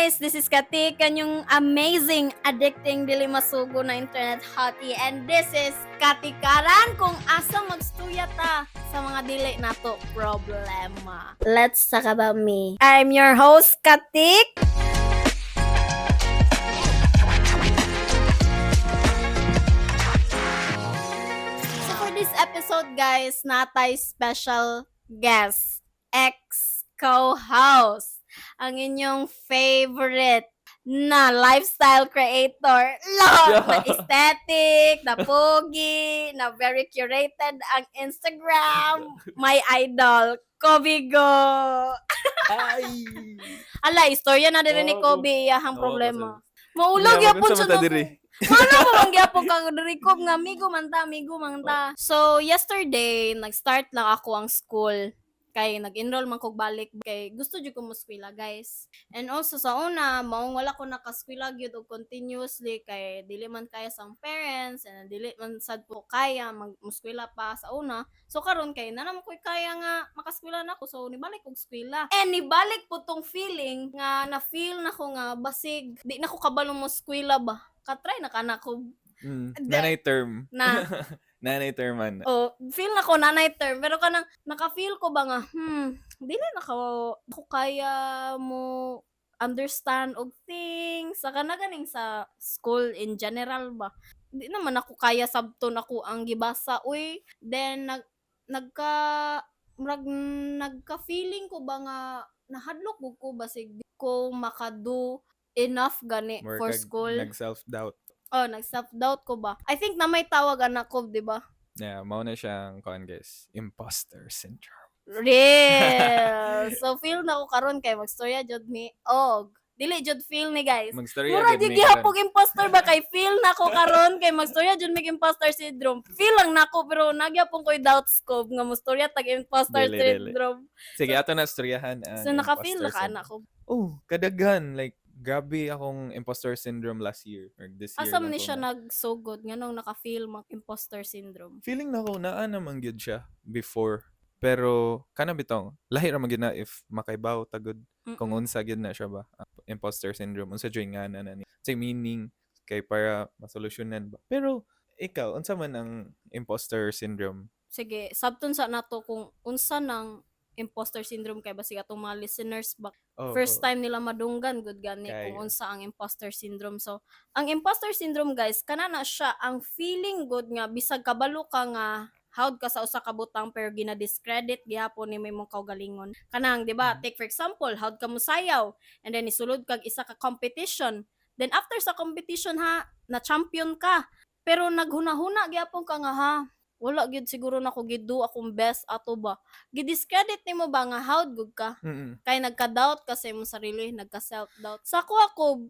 guys, this is Katik, kanyang amazing, addicting, dili masugo na internet hottie. And this is Katikaran kung asa magstuya ta sa mga dili nato problema. Let's talk about me. I'm your host, Katik. So for this episode, guys, natay special guest, ex-co-host, ang inyong favorite na lifestyle creator. Lord, na aesthetic, na pogi, na very curated ang Instagram. My idol, Kobigo. Ay! Ala, istorya na din ni Kobe, iyahang problema. Maulog yapon siya na Ano mo bang gyapon kang record nga amigo man ta. So yesterday nag-start lang ako ang school kay nag-enroll man kog balik kay gusto jud ko muskwela guys. And also sa una maong wala ko nakaskwela gyud og continuously kay dili man kaya sang parents and dili man sad po kaya muskwela pa sa una. So karon kay nanam ko kaya nga makaskwela na ko so nibalik og eskwela. And nibalik po tong feeling nga na feel na ko nga basig di na ko kabalo muskwela ba. Katry na kana ko Nanay term. na Nanay term man. oh, feel na ko nanay term pero kanang naka-feel ko ba nga dili na ko kaya mo understand og things saka na ganing sa school in general ba di naman ako kaya sabton ako ang gibasa uy then nagka-feeling ko ba nga nahadlok gud ko basig di ko makado enough gani More for kag school. nag-self-doubt. Nag-self-doubt ko ba? I think na may tawag anak ko, di ba? Yeah, mao na siyang guys, imposter syndrome. Real! So, feel na ko karon kay magstorya jud mi. Dili jud feel ni guys. Magstorya Mura gid di mi gihapon imposter ba kay feel na ko karon kay magstorya jud mi imposter syndrome. Feel lang nako pero nagyapon ko doubts ko nga mastorya tag imposter Dili. syndrome. Sige, ato na storyahan ang So, naka-feel na ka imposter anak ko. kadaghan like grabe akong imposter syndrome last year or this year. Asam lang ni ko siya na. nagsugod nga nung naka-feel mag imposter syndrome. Feeling na ko naa naman gyud siya before. Pero kana bitong lahi ra man gyud na if makaibaw tagod kung unsa gyud na siya ba imposter syndrome unsa joy nga na ni say meaning kay para masolusyonan ba. Pero ikaw unsa man ang imposter syndrome? Sige, sabton sa nato kung unsa nang imposter syndrome kay basig atong mga listeners ba first time nila madunggan gud gani kung unsa ang imposter syndrome. So, ang imposter syndrome guys, kanana siya ang feeling good nga bisag kabalo ka nga hawd ka sa usa ka butang pero gina-discredit gihapon ni may mong kaugalingon. Kanang, di ba? Take for example, hawd ka mosayaw and then isulod kag isa ka competition. Then after sa competition na champion ka. Pero naghuna-huna gihapon ka nga wala gid siguro nako gidu akong best ato ba. Gidiscredit nimo ba nga hawd gud ka? Kay nagka-doubt ka sa imong sarili, nagka-self-doubt. Sa ako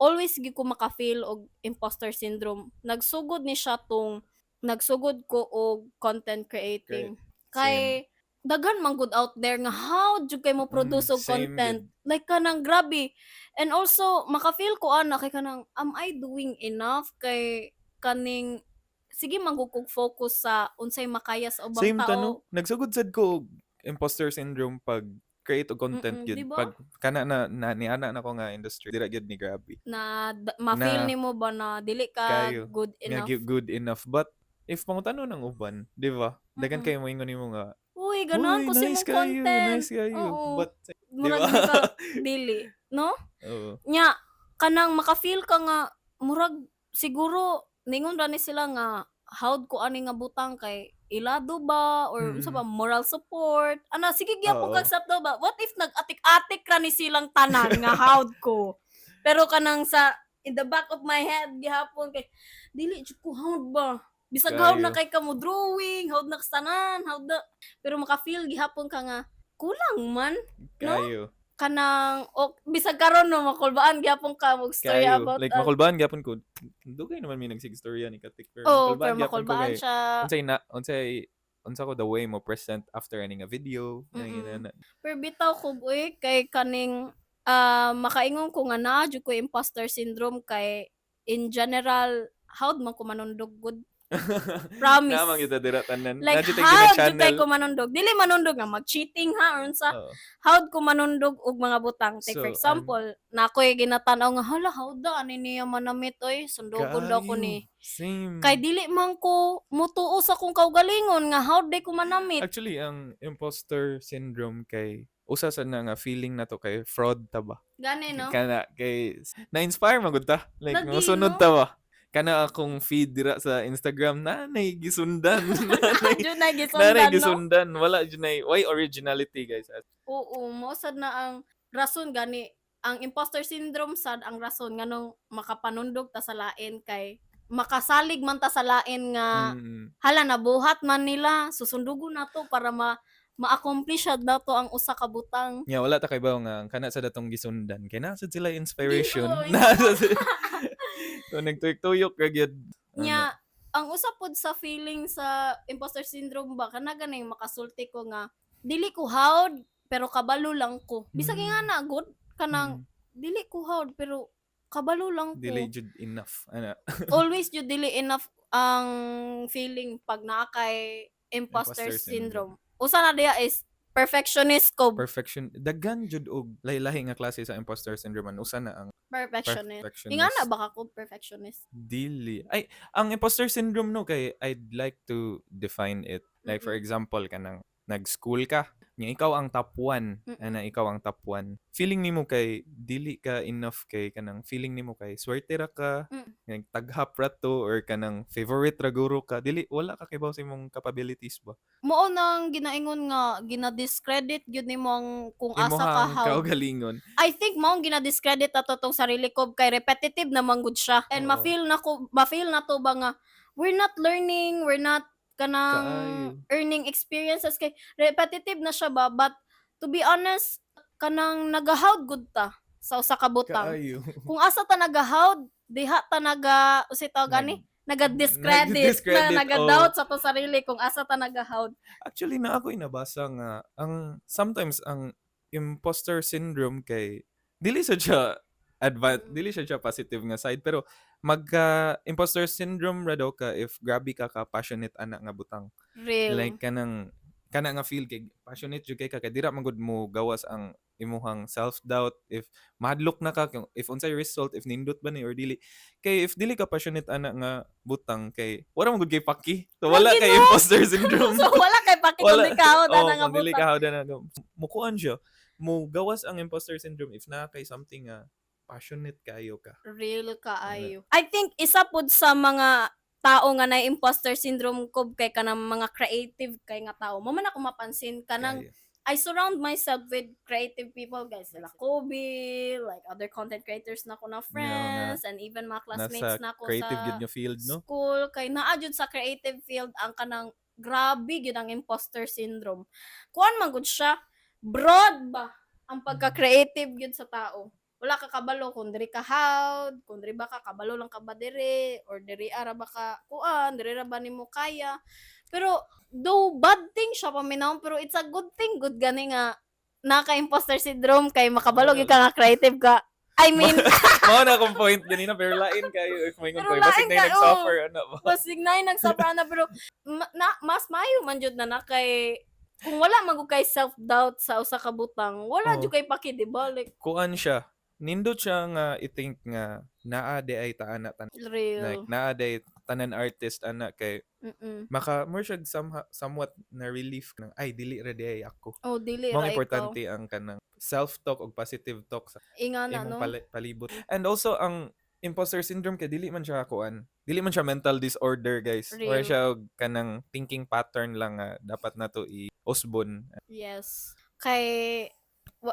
always gid ko maka-feel og imposter syndrome. Nagsugod ko og content creating. Kay daghan man good out there nga how jud kay mo produce og content. Like kanang grabe. And also maka-feel ko kay kanang am I doing enough kay kaning sige manggugog focus sa unsay makaya sa ubang Same tao. tanong. Nagsugod sad ko og imposter syndrome pag create og content gyud diba? pag kana na niana na ko nga industry dira gyud ni grabe. Na ma-feel nimo ba na dili ka good enough. Good enough but if pangutano ng uban, di ba? Dagan kayo moingon nimo nga. Uy, ganahan ko nice si mong content. Nice kayo. But murag ka dili, no? Oo. Nya kanang maka-feel ka nga murag siguro ningon ra ni sila nga howd ko ani nga butang kay ilado ba or unsa ba moral support ana sige gyapon kag sapdo ba what if nag-atik-atik ra ni silang tanan nga howd ko pero kanang sa in the back of my head gihapon kay dili jud ko howd ba bisag howd na kay kamo drawing howd na kasanan howd na pero maka-feel gihapon ka nga kulang man kayo kanang bisag karon no makulbaan gyapon ka mo story about like makulbaan gyapon ko dugay naman mi nagsig-storya ni Katik pero makulbaan siya unsa ko the way mo present after running a video pero bitaw ko kay kaning makaingon ko nga naa jud ko imposter syndrome kay in general howd man ko manundog good Naman Promise. kita dira tanan. Like, Nadyo tay howd jud kay gina-channel. ko manundog. Dili manundog nga mag-cheating ha or unsa. Oo. Howd ko manundog og mga butang. Take for So, example, na ako'y ginatanaw nga hala howd da ani niya manamit oy, sundugon daw ko kaayo. ni. Kay Same. dili man ko mutuo sa kung kaugalingon nga howd day ko manamit. Actually, ang imposter syndrome kay usa sa na nga feeling na to kay fraud ta ba? Gani no? Kana kay na-inspire man gud ta. Like Lagi, mosunod no? ta ba? Kana akong feed dira sa Instagram nanay gisundan. nanay, Jud na nanay gisundan no? gisundan. Wala jud nay why originality guys. Oo, mausad na ang rason gani ang imposter syndrome sad ang rason nganong makapanundog ta sa lain kay makasalig man ta sa lain nga Mm. hala nabuhat man nila susundugon nato para ma-accomplish sad nato ang usa ka butang. Nya wala ta kay bawo nga kana sa datong gisundan kay nasad sila inspiration. Di, Nasad sila. So nagtuyok-tuyok ra gyud. Nya ang usa pod sa feeling sa imposter syndrome ba kana ganing makasulti ko nga dili ko hawd pero kabalo lang ko. Bisag nga na good kanang dili ko hawd pero kabalo lang ko. Dili jud enough. Ana. Always jud dili enough ang feeling pag naa kay imposter Imposter syndrome. syndrome. Usa na diya is perfectionist ko. Perfection. Daghan jud og lahi-lahi nga klase sa imposter syndrome. Usa na ang Perfectionist. perfectionist. Inga na ba ako perfectionist? Dili. Ay, ang imposter syndrome no kay I'd like to define it. Like for Mm-mm. example kanang nag-school ka, nya ikaw ang top 1, ana ikaw ang top 1. Feeling nimo kay dili ka enough kay kanang feeling nimo kay swerte ra ka, nga taghap ra to or kanang favorite ra guro ka, dili wala ka kay sa imong capabilities ba. Mao nang ginaingon nga gina-discredit gyud nimo ang kung asa ka Imong how. kaugalingon. I think mao gina-discredit ato tong sarili ko kay repetitive naman gud siya. And Oo. ma-feel na to ba nga we're not learning, we're not kanang Kaayo. earning experiences kay repetitive na siya ba but to be honest kanang nagahawd gud ta sa usa ka butang. Kaayo. Kung asa ta nagahawd diha ta usay ta gani naga-discredit Nag-discredit, na naga-doubt sa to sarili kung asa ta nagahawd. Actually na ako nabasa nga ang sometimes ang imposter syndrome kay dili siya dili siya positive nga side pero magka imposter syndrome ra daw ka if grabe ka passionate ana nga butang. Real. Like kana nga feel kay passionate jud kay ka kay dira man gud mo gawas ang imuhang self doubt if mahadlok na ka if unsay result if nindot ba ni or dili kay if dili ka passionate ana nga butang kay wala man gud kay paki so wala Lagi, kay no? imposter syndrome. So wala kay paki kung di ka hawd ana nga kung dili butang. ka hawd ana nga mukuan siya mo gawas ang imposter syndrome if na kay something nga passionate kayo ka. Real kaayo. I think isa pod sa mga tao nga na imposter syndrome ko kay kanang mga creative kay nga tao. Mo man ako mapansin kanang Kaya. I surround myself with creative people guys. Sila Kobe, like other content creators na ko na friends and even mga classmates Nasa na ko creative sa gid nga field no. school kay naa jud sa creative field ang kanang grabe gyud ang imposter syndrome. Kuan man gud siya broad ba ang pagka-creative gyud sa tao. Wala ka kabalo kung diri ka hawd, kung diri ba ka kabalo lang ka ba diri or diri ara ba ka kuan, diri ra ba nimo kaya. Pero though bad thing siya paminaw pero it's a good thing good gani nga naka-imposter syndrome kay makabalo gyud ka nga creative ka. I mean, mao na akong point ganina pero lain kayo if may Pero ngon basig lain na ka, nag-suffer ana ba. basig na nagsabra na pero mas mayo man jud na kay kung wala magud kay self-doubt sa usa ka butang, wala Oo. jud kay paki di ba? Like, Kuan siya. Nindot siya nga i-think nga naa di ay taana real. like naa di tanan artist ana kay maka more siya somewhat na relief ng ay dili ra di ay ako. Oh, dili Mao ra ikaw. importante ang kanang self-talk o positive talk sa Ingana, imong no? palibot. And also ang imposter syndrome kay dili man siya kuan. Dili man siya mental disorder, guys. Or Real. siya og kanang thinking pattern lang nga dapat nato i-usbon. Yes. Kay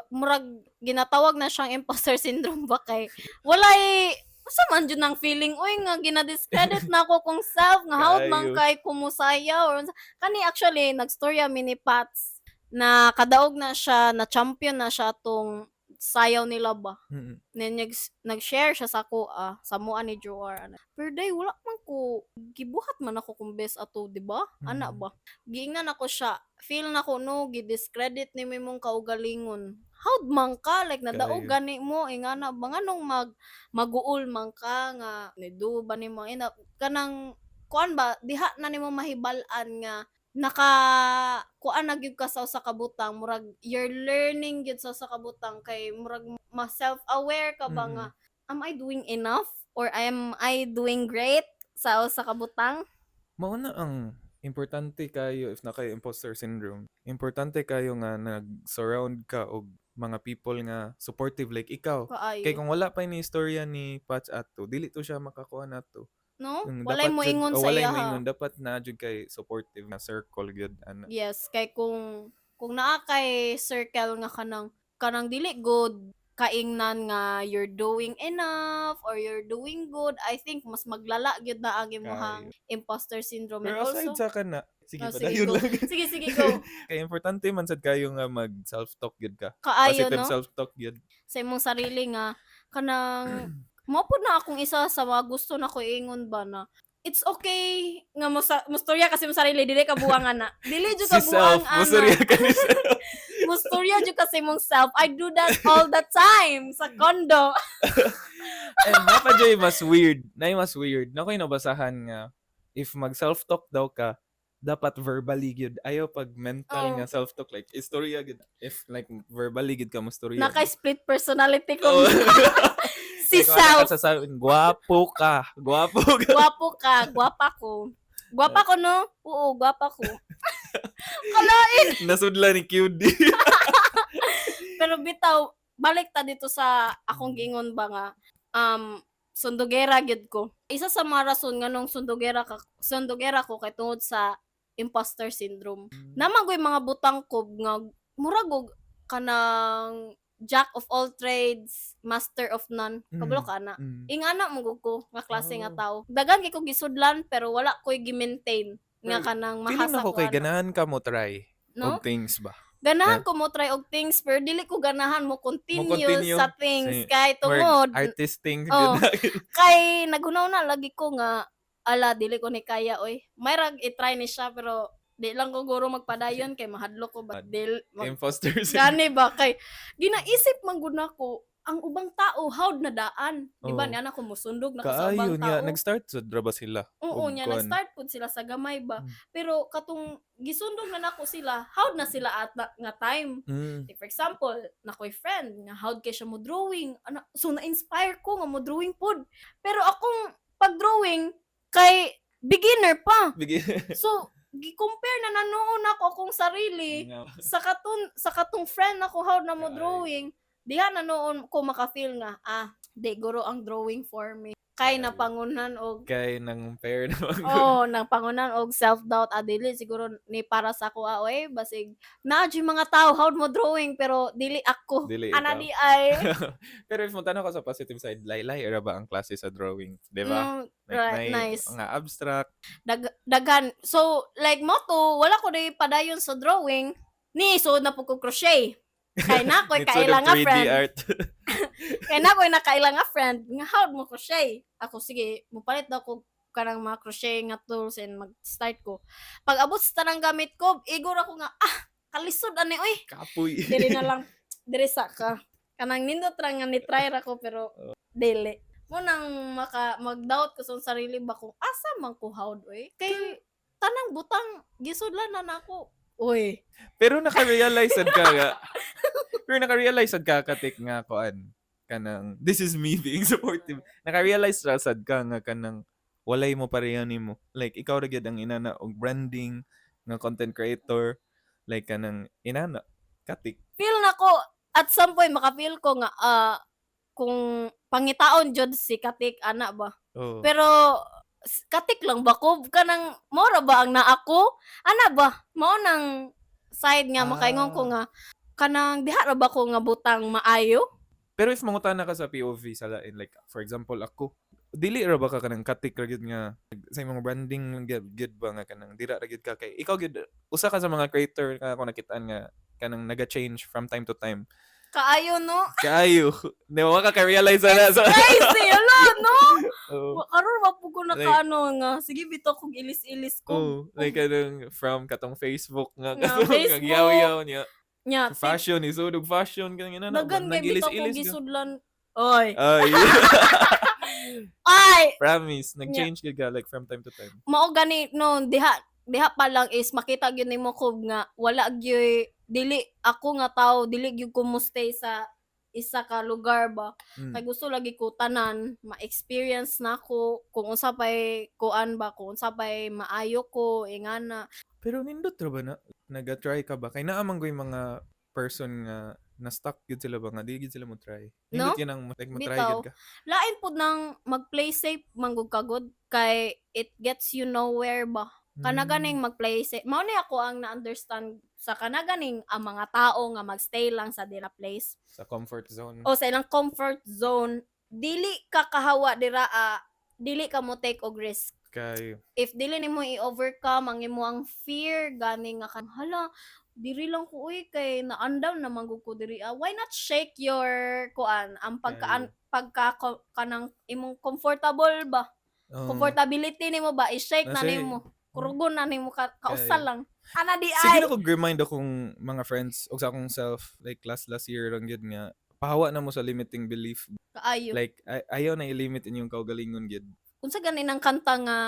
murag ginatawag na siyang imposter syndrome ba kay walay usa man jud nang feeling oy nga gina-discredit na ako kung self nga hawd man Kayo. kay kumusaya or kani actually nagstorya mini Pats na kadaog na siya na champion na siya tong sayaw nila ba. Mm. Then nag-share siya sa ko sa mua ni Joar ana. Pero day wala man ko gibuhat man ako kung best ato, di ba? Ana Mm. ba? Giingnan ako siya. Feel na ko no gi-discredit ni mong kaugalingon. Howd man ka like nadaog Kayo. gani mo ingana ba nganong maguol man ka nga nido ba nimo ina kanang kuan ba diha na nimo mahibal-an nga kuan na gyud ka sa usa ka butang, murag you're learning gyud sa usa ka butang kay murag self-aware ka ba nga, am I doing enough or am I doing great sa usa ka butang? Mao na ang importante kayo if na kayo imposter syndrome. Importante kayo nga nag-surround ka og mga people nga supportive like ikaw. Kay Kaayo, kung wala pa ni istorya ni Patch ato, dili to siya makakuha nato. no? Dapat Walay mo jud ingon o sa walay iya ha. moingon dapat na jud kay supportive na circle gyud ana. Yes, kay kung naa kay circle nga kanang dili good kaingnan nga you're doing enough or you're doing good, I think mas maglala gyud na ang imong imposter syndrome. And Pero aside also, sa kana, sige oh, pa sige, dayon go. lang. Sige, go. Kay importante man sad kayo nga mag self-talk gyud ka. Kaayo, Positive no? self-talk gyud. Sa imong sarili nga kanang mao pud na akong isa sa mga gusto na ko ingon ba na it's okay nga mustorya kasi mo sarili dili ka buwangan na. Dili jud ka Si self, buwangan. musuriya ka ni self. Mustorya jud kasi mong self. I do that all the time sa condo. And napadyoy mas weird. Mas weird. Na ko'y nabasahan nga, if mag self-talk daw ka, dapat verbally gyud. Ayaw pag mental nga self-talk. Like, istorya gyud. If like verbally gyud ka mo istorya. Naka-split personality ko. Oh. Si Like, wala self. ka sasabihin, gwapo ka. Gwapo ka. Gwapo ka. Gwapa ko. Gwapa ko, no? Oo, gwapa ko. Kalain. Nasudla ni QD. Pero bitaw, balik ta dito sa akong gingon ba nga, sundogera gyud ko. Isa sa mga rason nga nung sundogera ko kay tungod sa imposter syndrome. Namagoy mga butang ko nga murag og kanang jack of all trades, master of none. Kabalo ka na. Ingana mo gud ko nga klase nga tao. Dagan kay ko gisudlan pero wala ko'y gi-maintain nga kanang Feeling mahasa na ko ko kay ana. ganahan ka mo try. No? Og things ba? Ganahan ko mo try og things pero dili ko ganahan mo continue sa things Si- kay More tungod artist things. Oh. gyud. kay nagunaw na lagi ko nga ala dili ko ni kaya oy. May rag i-try ni siya pero di lang ko guro magpadayon kay mahadlok ko ba Imposter syndrome. gani ba kay ginaisip man gud nako ang ubang tao howd na daan di ba Oh. niya ko musundog na ko sa ubang Kaayo niya, tao. nag-start sa draba sila. Oo Og niya, kuan. nag-start pud sila sa gamay ba. Mm. Pero katong gisundog na nako sila, howd na sila at nga time. Like, for example, nakoy friend, nga howd kay siya mo drawing. So na-inspire ko nga mo drawing pod. Pero akong pag-drawing kay beginner pa. So gi-compare na nanoon ako akong sarili sa katong friend ako howd na mo Kay. drawing. Diha na noon ko maka-feel nga di guro ang drawing for me. Kay napangunan og Kay nang pair naman. nang pangunan og self-doubt dili siguro ni para sa ako oy basig naa jud mga tao howd mo drawing pero dili ako. Dili Ana ikaw. di ay. Pero if mo tanong ko sa positive side, laylay era ba ang klase sa drawing? Di ba? Right, nice. Nga abstract. Dagan. So like mo to wala ko day padayon sa drawing ni so na pud ko crochet. Kay na ko'y It's sort of kailang nga 3D friend. art. Kay na ko'y nakailang nga friend. Nga howd mo crochet. Ako sige, mupalit daw ko kanang mga crochet nga tools and mag-start ko. Pag abot sa tanang gamit ko, igor ako nga, kalisod ani oy. Kapoy. Dili na lang, diri sa ka. Kanang nindot ra nga ni-try ra ko pero dili. Mo nang mag-doubt ko sa sarili ba kung asa man ko howd oy. Kay tanang butang gisudlan na nako. Oy. Pero naka-realize sad ka nga. Pero naka-realize sad ka katik nga koan kanang this is me being supportive. Naka-realize ra sad ka nga kanang walay mo pareha nimo. Like ikaw ra gyud ang inana og branding nga content creator like kanang inana katik. Feel na ko at some point maka-feel ko nga kung pangitaon jud si Katik ana ba. Oh. Pero Katik lang ba ko kanang mora ba ang naa ko? Ana ba? Mao nang side nga makaingon ko nga kanang diha ra ba ko nga butang maayo? Pero if mangutana ka sa POV sa lain like for example ako dili ra ba ka kanang katik ra gyud nga sa imong branding gyud ba nga kanang dira ra gyud ka kay ikaw gyud usa ka sa mga creator nga ako nakitaan nga kanang naga-change from time to time. Kaayo no? Kaayo. Di mo ka-realize na sa... Crazy, ala no? Oh. Karon wa po ko nakaano nga sige bitaw kog ilis-ilis ko. Oh, like kanang from katong Facebook nga Nga, katong Facebook. yaw-yaw niya. Nya, Fashion, isudog fashion kanang ina na. dagan kay bitaw kog Nagilis-ilis ka. gisudlan. Oy. Ay. Ay, Promise, nag-change gyud ka like from time to time. mao gani no diha pa lang is makita gyud nimo ko nga wala gyud dili ako nga tao dili gyud ko mo stay sa isa ka lugar ba. Kay gusto lagi ko tanan ma-experience nako kung unsa pay kuan ba kung unsa pay maayo ko ingana. Pero nindot ra ba na naga-try ka ba? Kay naa man yung mga person nga na-stuck gyud sila ba nga di gyud sila mo try. No? Nindot yan ang like mo try Bitaw. gyud ka. Lain pud nang mag-play safe manggug kagod kay it gets you nowhere ba. Kana ganing mag-play safe. Mao ni ako ang na-understand sa kana ganing ang mga tao nga magstay lang sa dira place Sa comfort zone. o sa ilang comfort zone. Dili ka kahawa dira dili ka mo take og risk. Kay If dili nimo i-overcome ang imong fear gani nga hala diri lang ko uy kay naandaw na manggug ko diri why not shake your kuan ang kanang imong comfortable ba comfortability nimo ba i-shake na Nasa- nimo kurugon na nimo kausal Kay- lang ana di sige ay na ko remind akong mga friends og sa akong self like last year lang gyud nga pahawa na mo sa limiting belief. kaayo Like ayaw na i-limit inyong kaugalingon gyud. unsa ganin ang kanta nga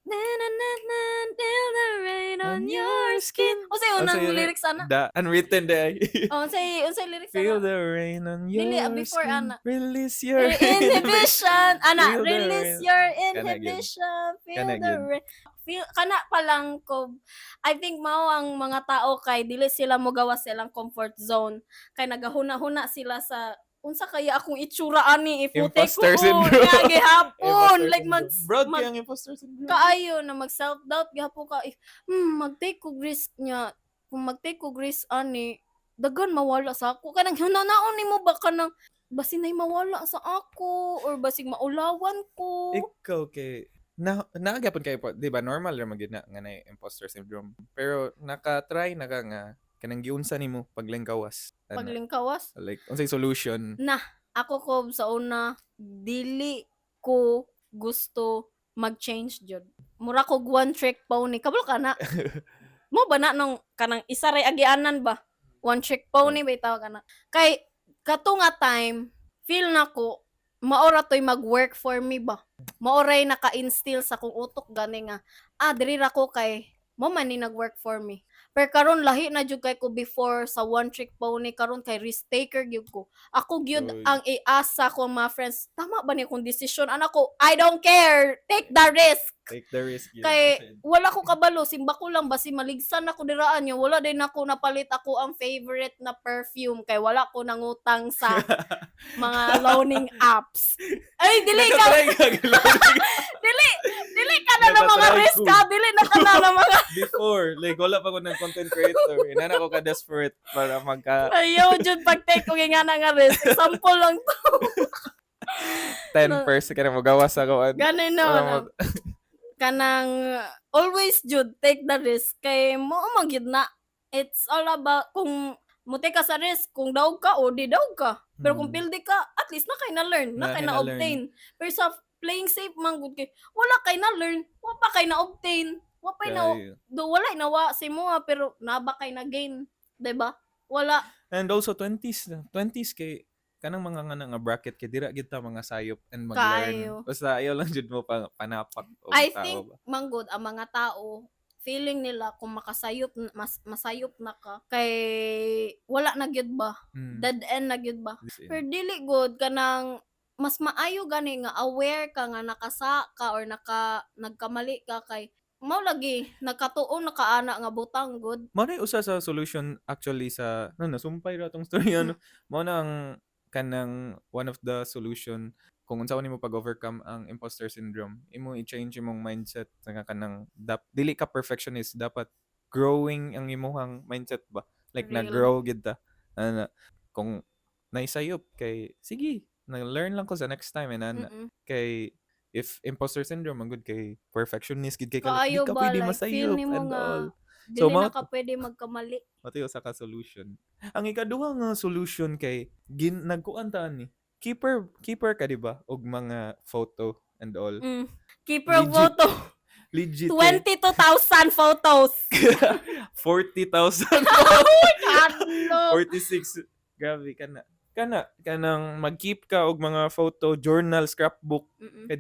na na na na feel the rain on your skin unsay unang lyrics ana The unwritten day. unsay lyrics Feel ana the rain on your Dili, before, skin. ana. Release your inhibition ana Feel the release rain. your gyud. inhibition feel Kana the gyud. rain feel kana pa lang ko I think mao ang mga tao kay dili sila mogawas sa ilang comfort zone kay nagahuna-huna sila sa unsa kaya akong itsura ani iputik ko Imposter syndrome. nga gihapon Imposter like mag syndrome. Broad mag- kaya ang imposter syndrome. kaayo na mag self doubt gihapon ka mag-take og risk niya kung mag-take og risk ani dagan mawala sa ako kanang hunanaon nimo ba kanang basin nay mawala sa ako or basig maulawan ko Ikaw kay naagapon kayo po, di ba normal ra magid na nga na imposter syndrome. Pero naka-try na ka nga kanang giunsa nimo paglingkawas. Ano, paglingkawas like unsay solution? ako ko sa una dili ko gusto mag-change jud mura ko one trick pony kabalo ka na mo ba na nung kanang isa ray agianan ba one trick pony ba itaw kana kay kato nga time feel na ko maora toy mag-work for me ba maoray naka-instill sa kong utok gani nga diri ra ko kay mo man ni nag-work for me pero karon lahi na jud kay ko before sa one trick pony karon kay risk taker gyud ko ako gyud Uy. ang iasa ko mga friends tama ba ni akong desisyon anak ko I don't care take the risk Take the risk. yun. kay wala ko kabalo simba ko lang basi maligsan ako diraan yo wala din ako napalit ako ang favorite na perfume kay wala ko nangutang sa mga loaning apps ay dili ka Nakatry ka gilawin. dili ka na ng mga Nakatry risk ko. ka dili na ka na ng mga Before, like wala pa ko ng content creator. Inana ko ka desperate para magka ayaw jud pag take ko nga na nga risk example lang to 10% ka na magawas ako. ganin no kanang always jud take the risk kay mo magyud na it's all about kung mo take ka sa risk kung daog ka o di daog ka pero kung pildi ka at least na kay na learn na Na kay kay na na-learn. obtain pero sa playing safe man gud kay wala kay na learn wa pa kay na obtain wa pa na wala nawa si mo pero naba kay na gain diba wala And also 20s na. 20s kay kanang mga nga bracket kay dira gid ta mga sayop and Kayo. mag-learn. Basta ayaw lang jud mo panapak o I tao think ba. manggod ang mga tao feeling nila kung makasayop masayop na ka kay wala na gyud ba dead end na gyud ba pero dili good kanang mas maayo gani nga aware ka nga nakasa ka or nagkamali ka kay mao lagi nagkatuon nakaana nga butang good Mao na yung usa sa solution actually sa nasumpay ra tong story ano. Mao na ang kanang one of the solution kung unsa nimo pag-overcome ang imposter syndrome. Imo i-change imong mindset nga kanang dili ka perfectionist, dapat growing ang imong mindset ba. Like Real. na-grow gid ta. Kung naisayop kay sige, na-learn lang ko sa next time and Mm-mm. kay if imposter syndrome ang good kay perfectionist gid kay Kaayo di ka ba pwede like feel masayop nimo and nga all. dili So, na ka pwede magkamali Matiyo sa ka-solution. Ang ikaduha nga solution kay nagkuan ta ni. Keeper ka di ba og mga photo and all. keeper Legit. photo Legit. eh. 22,000 photos 40,000. Ano? 46. Grabe ka na. kanang mag-keep ka og mga photo journal, scrapbook. Mm-mm. Kay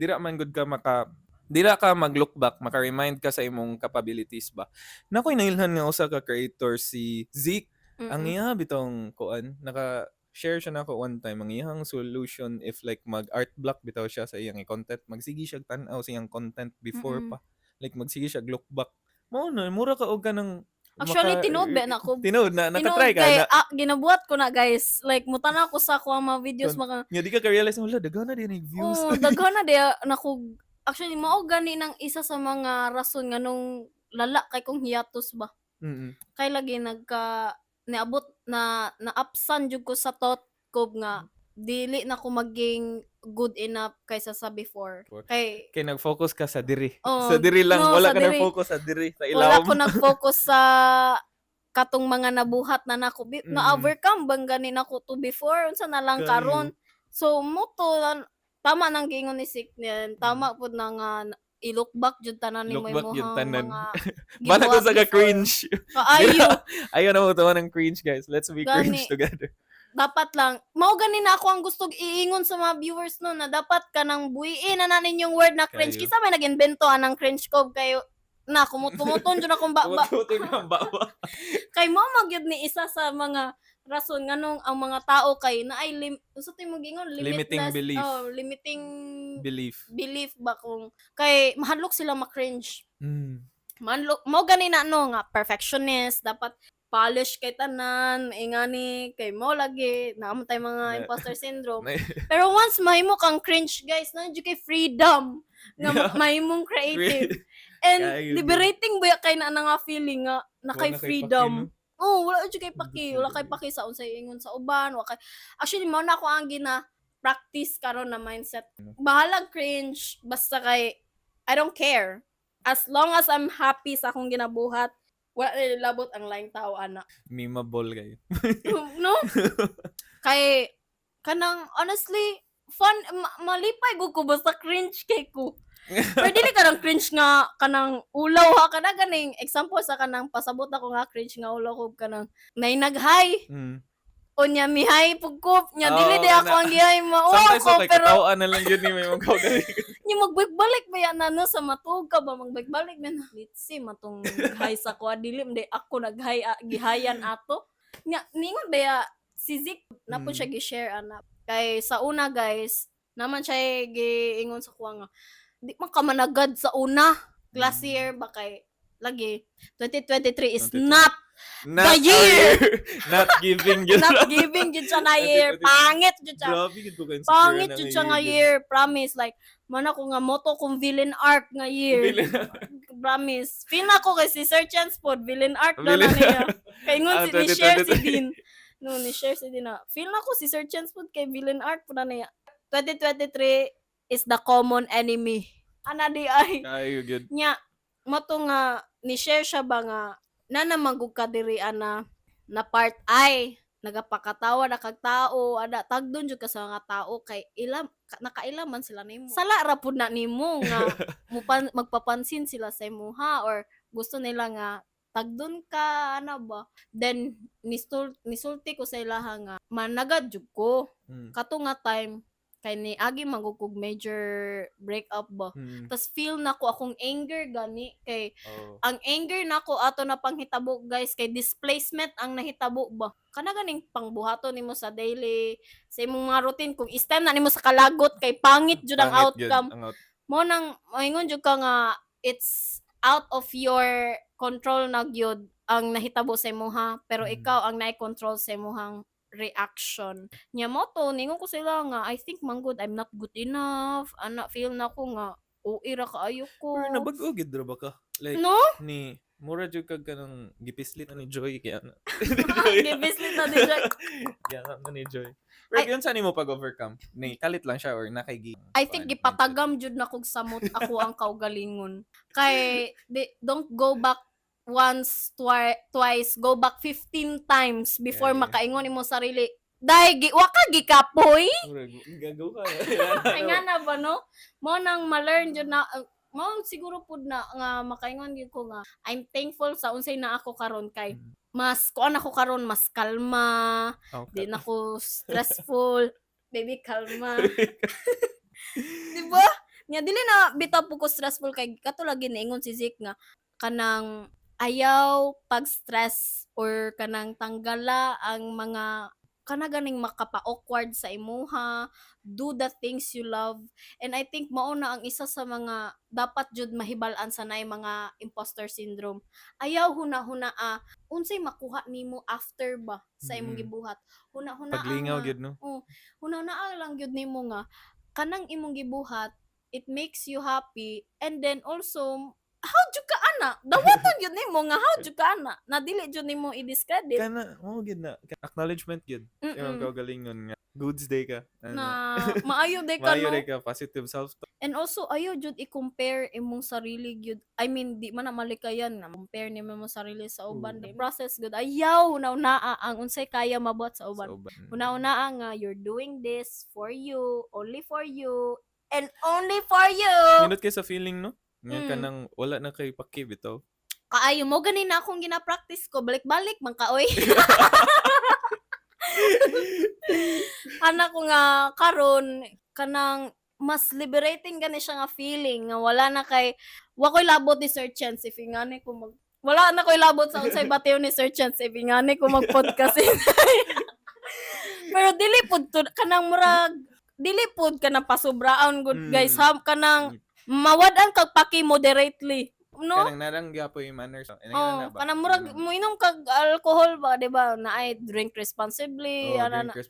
dira ka mag-look back, maka-remind ka sa imong capabilities ba. Nakoy nailhan nga usa ka creator si Zeke. Ang Mm-mm. iya bitong kuan, naka-share siya nako one time ang iyang solution if like mag-art block bitaw siya sa iyang content, magsige siya tan-aw sa iyang content before Mm-mm. pa. Like magsige siya look back. Mao na mura ka og kanang Actually, tinood ba na ko? tinood na Tinood nakatry ka kay na ginabuhat ko na guys. Like mutana ko sa ko mga videos mga nga di ka realize wala daghan na din yung views. daghan na dia nako. Actually mao gani ng isa sa mga rason nga nung lala kay kong hiatus ba. Mm. Kay lagi niabot na naapsan jud ko sa thought ko nga dili na ko maging good enough kaysa sa before. Kay Nag-focus ka sa diri. oh, Sa diri lang, no, wala sa ka diri. na-focus sa diri, sa Wala ilawom. ko nag-focus sa katong mga nabuhat na nako na-overcome bang gani nako to before unsa na lang karon. So mo to tama nang giingon ni Sik niyan. Tama pud na nga i-look back jud tanan ni Look back yun tanan. mga Bala ko gibuhat sa before. ka-cringe. Kaayo. Ayaw na mo tawa ng cringe, guys. Let's be Gani. cringe together. Dapat lang mao gani na ako ang gusto iingon sa mga viewers no na dapat ka nang buhiin na nanin yung word na cringe. Kayo. Kisa may nag-invento anang cringe ko kayo na kumuton jud akong ba Tumututo ng bawa. kay mo magyud ni isa sa mga rason nganong ang mga tao kay na ay unsa tay mo gingon Limiting belief. limiting Belief. ba kung kay mahadlok sila ma-cringe. Mm. Manlo mo gani na no nga perfectionist dapat polish kay tanan ingani kay mo lagi naamo tay mga imposter syndrome pero once mahimo kang cringe guys na kay freedom nga mahimong creative and liberating ba kay na nga feeling nga na kay freedom wala jud kay paki wala kay paki sa unsay ingon sa uban wala kay actually mao na ako ang gina practice karon na mindset bahala cringe basta kay I don't care as long as I'm happy sa akong ginabuhat, wala nilabot ang laing tao, ana. Memeable kayo. No? Kay, kanang, honestly, fun, malipay ko basta cringe kay ko. Pero dili ka ng cringe nga, kanang ulaw ha, kanang ganing, example sa kanang pasabot ako nga cringe nga ulaw ko, kanang, nainag-hi. O niya mihay pugkop niya dili di ako ang gihay mao ako pero katawan na lang yun ni may mga kawgali. Ni magbalik ba yan no sa matug ka ba magbalik man let's see matong hay sa ko dili di ako naghay gihayan ato nya ningon ba ya si Zik na po siya gi-share ana kay sa una guys naman siya giingon sa kuha nga di man ka managad sa una last year ba kay lagi 2023 is not the year. Not giving yun. Not giving yun siya na year. Pangit yun siya. Grabe yun ko kayo. Pangit yun siya nga year. Promise. Like, man ako nga moto kong villain arc nga year. Promise. Feel na ko kay si Sir Chance po. Villain arc daw na niya. Kaya ngun ni-share si Dean. No, ni-share si Dean na. Feel na ko si Sir Chance po kay villain arc po na niya. 2023 is the common enemy. Ana di ay. Ay, good. Nya, moto nga, ni-share siya ba nga nanamagog ka diri ana na part ay nagapakatawa na kag tao ada tagdon jud ka sa mga tao kay nakailaman sila nimo sala ra pud na nimo nga magpapansin sila sa imuha or gusto nila nga tagdon ka ana ba then nisulti ko sa ilaha nga managad jud ko kato nga time kay ni agi magugog major breakup ba tas feel nako akong anger gani kay ang anger nako ato na panghitabo guys kay displacement ang nahitabo ba kana ganing pangbuhato nimo sa daily sa imong mga routine kung stand na nimo sa kalagot kay pangit jud ang outcome mo nang moingon jud ka nga it's out of your control na gyud ang nahitabo sa imuha pero ikaw ang nai-control sa imuhang reaction. Nya mo to, ningon ko sila nga, I think manggod, I'm not good enough. Ana, feel na ko nga, ira kaayo ko. Pero nabag-o, gidra ba ka? Like, no? Ni, mura jud kag kanang gipislit na ni Joy, kaya na. Gipislit na ni Joy. Kaya na ni Joy. Pero yun saan mo pag-overcome? Ni, kalit lang siya or nakay I think gipatagam jud na kog samot ako ang kaugalingon. Kay, don't go back once, twice, go back 15 times before makaingon imo sarili. Dahil, wa ka gikapoy? Gagaw ka. Ay nga na ba, no? Mo nang ma-learn dyan na, mo siguro po na nga makaingon yun ko nga, I'm thankful sa unsay na ako karon kay mas kuan ako karon, mas kalma, Oh, di na ko stressful. Baby, kalma. Di ba? Nya dili na bitaw po ko stressful kay katulad giniingon si Zik nga kanang ayaw pag-stress or kanang tanggala ang mga kana ganing makapa-awkward sa imuha, do the things you love. And I think mao na ang isa sa mga dapat jud mahibal-an sa naay mga imposter syndrome. Ayaw huna-hunaa unsay makuha nimo after ba sa imong Mm. gibuhat. Huna-hunaa Paglingaw nga. gyud no. Huna-hunaa lang gyud nimo nga kanang imong gibuhat, it makes you happy, and then also how jud ka ana dawaton jud nimo nga how jud ka ana na dili jud nimo i-discredit Kana mo gyud na acknowledgement gyud. Imong mm kaugalingon nga goods day ka. na maayo day ka Maayo no. day ka positive self-talk. And also ayaw jud i-compare imong sarili gyud, I mean di man na malikayan na compare nimo imong sarili sa uban. Di process gud ayaw una-una ang unsay kaya mabuhat sa uban. Una-una nga you're doing this for you, only for you, and only for you. Nindot kay sa feeling no. Nga kanang wala na kay paki bitaw. Kaayo mo ganin na akong gina-practice ko balik-balik man ka oy. Ana ko nga karon kanang mas liberating gani siya nga feeling nga wala na kay wa koy labot ni Sir Chance if ingani ko wala na koy labot sa unsay batiw ni Sir Chance if ingani ko mag-podcast. Pero dili pud to kanang murag dili pud ka na pasubraon good guys ha kanang mawad-an kag paki moderately no. Kanang narang gyapo yung manners. Kanang murag moinom kag alcohol ba, di ba? Naay drink responsibly,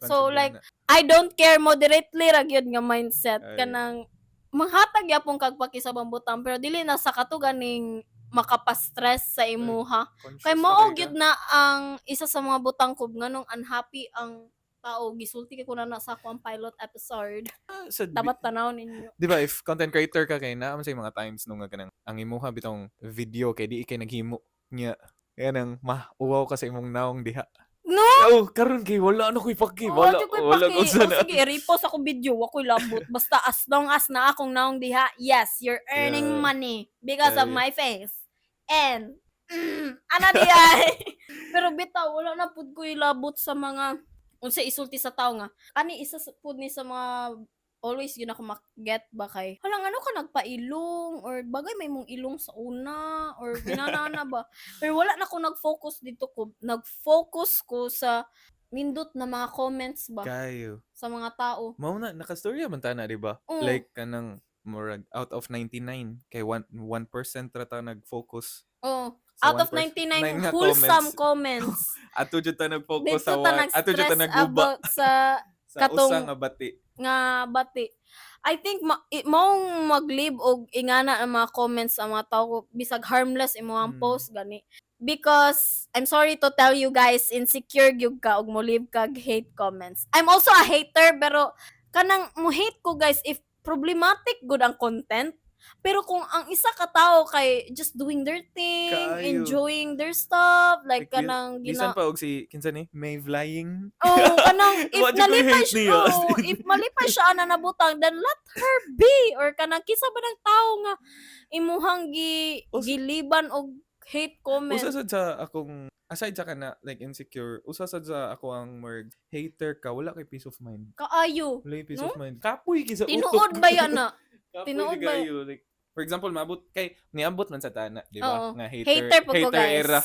So like I don't care moderately ra gyud nga mindset kanang manghatag yapon kag pakisabang butang pero dili na sa katuganing makapa-stress sa imuha. Kay mao gyud na ang isa sa mga butang ko nganong unhappy ang tao gisulti kay kuna na sa akong pilot episode. Dapat tanaw ninyo. Di ba if content creator ka kay naa man say mga times nung nga kanang ang imuha bitong video kay di kay naghimo nya kanang mauwaw ka sa imong naong diha. No. Oh, karon kay wala na koy paki. Wala ko sana. Sige, repost ako video, wa koy labot. Basta as long as na akong naong diha, yes, you're earning money because of my face. And ana diha. Pero bitaw wala na pud koy labot sa mga unsay isulti sa tao nga. Ani isa pud ni sa mga always yun ako mag-get ba kay halang ano ka nagpailong or bagay may mong ilong sa una or ginanana ba pero wala na ko nag-focus dito ko nag-focus ko sa nindot na mga comments ba kayo sa mga tao mao na nakastorya man ta na di ba like kanang murag out of 99 kay 1% ra ta nag-focus out of 99 wholesome comments ato jud ta nag-focus sa ato jud ta naguba sa katong nga bati. I think maong maglib og ingana ang mga comments ang mga tao bisag harmless imong post gani. Because I'm sorry to tell you guys, insecure gyud ka og mo leave kag hate comments. I'm also a hater pero kanang mo hate ko guys if problematic good ang content. Pero kung ang isa ka tao kay just doing their thing, enjoying their stuff, like kanang bisan pa og si kinsa ni May flying. Kanang if malipay siya ana nabutang then let her be or kanang kisa ba ng tao nga imuhang giliban og hate comment. Usa sad sa akong aside sa kana like insecure, usa sad sa ako ang more hater ka wala kay peace of mind. Kaayo. Wala peace of mind. Kapoy kisa utok. Tinuod ba yan na? Tinuod ba? Like, for example, maabot kay niabot man sa tana, di ba? Nga hater era.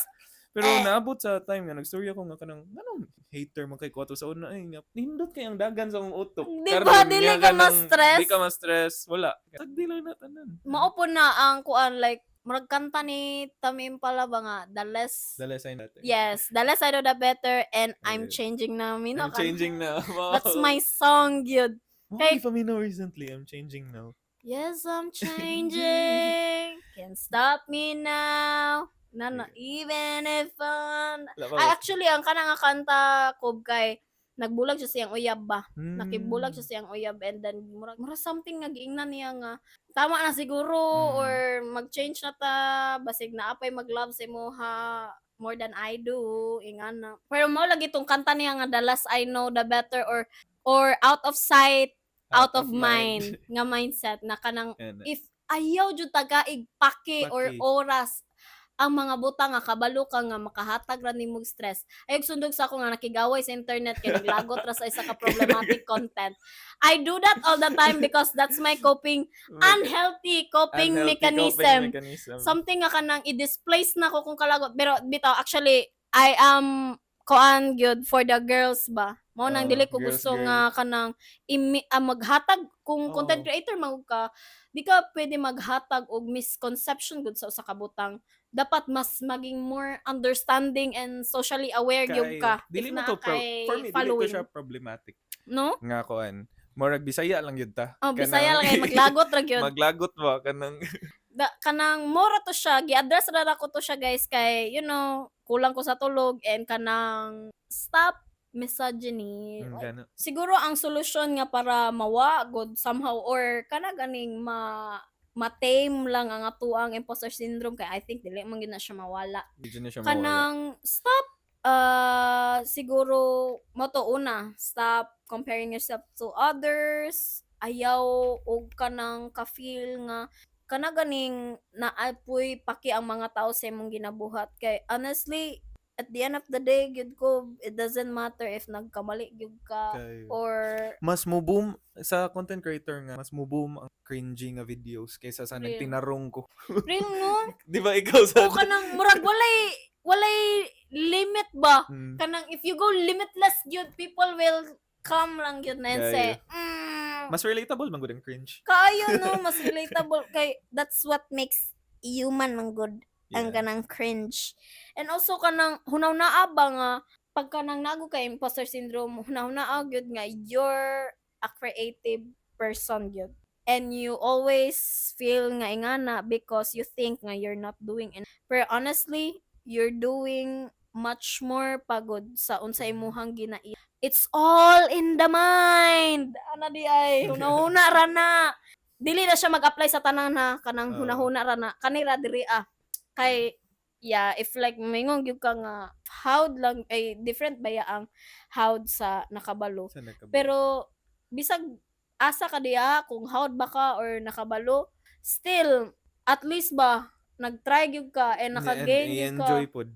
Pero naabot sa time nga nagstorya ko nga kanang anong hater man kay kuwato sa una ay nga nindot kay ang dagan sa mong utok. Di ba dili ka ma-stress? Di ka ma-stress, wala. Tagdi lang na tanan. Mao po na ang kuan like murag kanta ni Tami Impala ba nga the less I know that. Yes, the less I know the better and I'm changing na I'm changing now. Wow. That's my song yun. Kay Famino recently I'm changing now. Yes, I'm changing. Can't stop me now. Even if actually ang kanang kanta ko kay nagbulag siya siyang uyab ba. Nakibulag siya siyang uyab and then mura something nga giingnan niya nga tama na siguro or mag-change na ta basig na apay mag-love sa imuha more than I do ingana. Pero mo lagi tong kanta niya nga the less I know the better or out of sight out of mind nga mindset na kanang if ayaw jud tagaig paki or oras ang mga butang nga kabalo ka nga makahatag ra nimog stress. Ayog sundog sa ako nga nakigaway sa internet kay naglagot ra sa isa ka problematic content. I do that all the time because that's my unhealthy coping mechanism. Something nga kanang i-displace na ko kung kalagot. Pero bitaw, actually, I am koan gyud for the girls ba. Mao nang dili ko Girls, gusto girl. nga kanang maghatag kung content creator man ka, di ka pwede maghatag og misconception gud sa usa ka butang. Dapat mas maging more understanding and socially aware gyud ka Dili if mo naa to kay for me dili following. to siya problematic. No? Nga kuan. Murag Bisaya lang yun ta. Oh, Bisaya lang kay maglagot ra gyud. Maglagot ba kanang Kanang mora to siya, gi-address ra ko to siya guys kay kulang ko sa tulog and kanang stop misogyny. gano. Siguro ang solusyon nga para mawa good somehow or kana ganing ma-tame lang ang atuang imposter syndrome kay I think dili man gyud na siya mawala. Di na siya mawala. Kanang stop siguro mo to una, stop comparing yourself to others. Ayaw og kanang ka-feel nga kana ganing naapoy paki ang mga tao sa imong ginabuhat kay honestly at the end of the day gyud ko it doesn't matter if nagkamali gyud ka or mas mo boom sa content creator nga mas mo boom ang cringy nga videos kaysa sa Real. nagtinarong ko. real no. Di ba ikaw sa O kanang murag walay limit ba? Kanang if you go limitless gyud people will come lang gyud na and say mas relatable man gud ang cringe. Kaayo no, mas relatable kay that's what makes human man good ang kanang cringe. And also kanang hunaw-naa ba nga pagka nang nago kay imposter syndrome, hunaw-naa gyud nga you're a creative person gyud. And you always feel nga ingana because you think nga you're not doing enough. Pero honestly, you're doing much more pagod sa unsa imuhang ginai. It's all in the mind. Ana di ay hunahuna ra na. Dili na siya mag-apply sa tanan na kanang hunahuna ra na. Kanira diri kay if like mingon gyud ka nga howd lang ay different baya ang howd sa nakabalo. Pero bisag asa ka diya kung howd ba ka or nakabalo, still at least ba nag-try gyud ka and naka-gain gyud ka. Enjoy pod.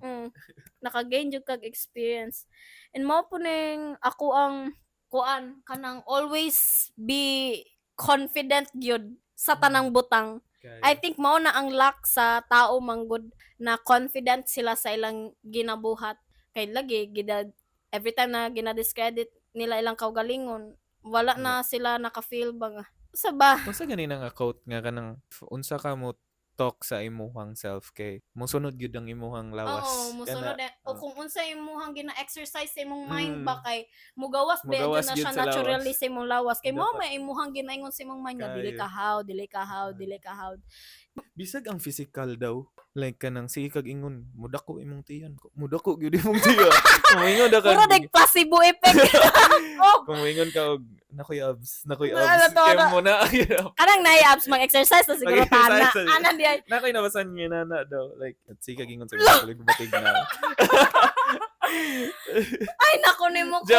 Naka-gain gyud kag experience. And mao po ning ako ang kuan kanang always be confident gyud sa tanang butang. I think mao na ang luck sa tao manggod na confident sila sa ilang ginabuhat. Kay lagi every time na ginadiscredit nila ilang kaugalingon, wala na sila naka-feel ba nga. Sa ba? Unsa ganina nga quote nga kanang unsa ka mo talk sa imuhang self kay mosunod gyud ang imuhang lawas. Oo, mosunod o kung unsa imuhang gina-exercise sa imong mind ba kay mugawas ba na siya naturally sa imong lawas kay mo may imuhang ginaingon sa imong mind nga dili ka how. Bisag ang physical daw. Like kanang sige kag ingon, mudako imong tiyan ko. Mudako gyud imong tiyan. Kumingon da ka. Puro placebo effect. Kumingon ka og nakoy abs. Kaya mo na. Kanang nay abs mag-exercise na siguro tana. Ana di ay. Nakoy nabasan niya na daw. Like sige kag ingon sa kulig batig na. Ay nako nimo ko.